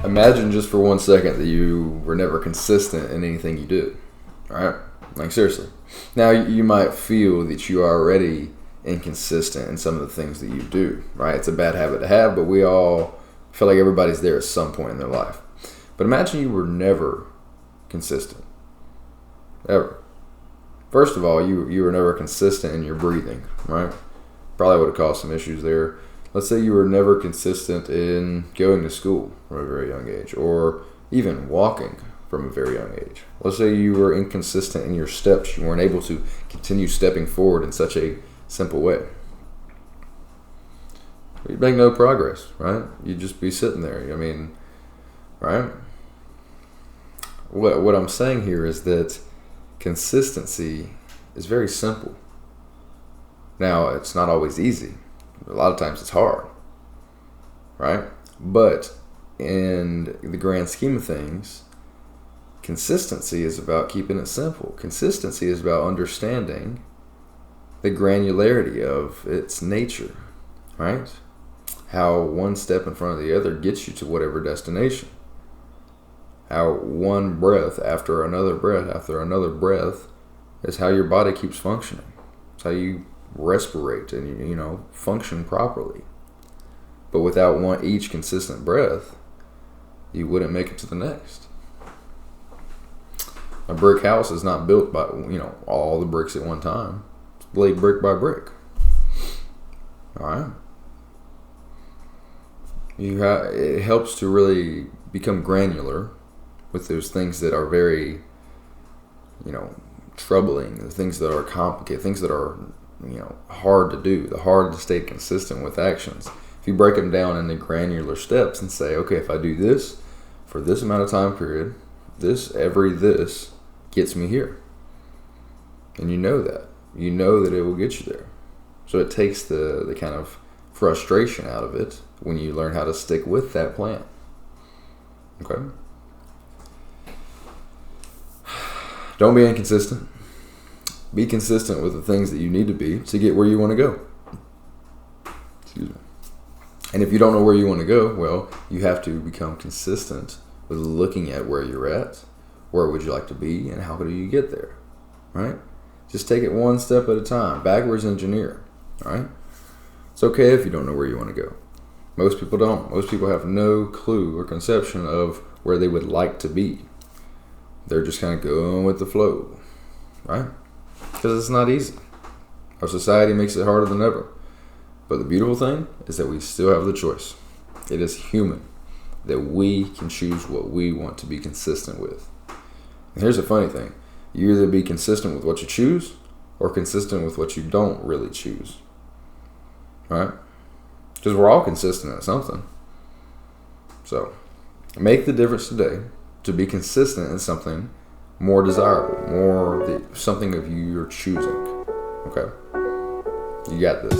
Imagine just for 1 second that you were never consistent in anything you did, right? Like seriously. Now you might feel that you are already inconsistent in some of the things that you do, right? It's a bad habit to have, but we all feel like everybody's there at some point in their life. But imagine you were never consistent, ever. First of all, you were never consistent in your breathing, right? Probably would have caused some issues there. Let's say you were never consistent in going to school from a very young age, or even walking from a very young age. Let's say you were inconsistent in your steps. You weren't able to continue stepping forward in such a simple way. You'd make no progress, right? You'd just be sitting there. I mean, right? What I'm saying here is that consistency is very simple. Now, it's not always easy. A lot of times it's hard, right? But in the grand scheme of things, consistency is about keeping it simple. Consistency is about understanding the granularity of its nature, right? How one step in front of the other gets you to whatever destination. How one breath after another breath is how your body keeps functioning. It's how you respirate and function properly. But without each consistent breath, you wouldn't make it to the next. A brick house is not built by all the bricks at one time. It's laid brick by brick. All right. It helps to really become granular with those things that are very, troubling, the things that are complicated, things that are, hard to do, hard to stay consistent with actions. If you break them down into granular steps and say, okay, if I do this for this amount of time period, this gets me here. And you know that it will get you there. So it takes the kind of frustration out of it when you learn how to stick with that plan. Okay? Don't be inconsistent. Be consistent with the things that you need to be to get where you want to go. Excuse me. And if you don't know where you want to go, well, you have to become consistent with looking at where you're at, where would you like to be, and how do you get there, right? Just take it one step at a time. Backwards engineer, all right? It's okay if you don't know where you want to go. Most people don't. Most people have no clue or conception of where they would like to be. They're just kind of going with the flow, right? Because it's not easy. Our society makes it harder than ever. But the beautiful thing is that we still have the choice. It is human that we can choose what we want to be consistent with. And here's the funny thing. You either be consistent with what you choose or consistent with what you don't really choose. Right? Because we're all consistent at something. So, make the difference today to be consistent in something more desirable, something of you're choosing. Okay? You got this.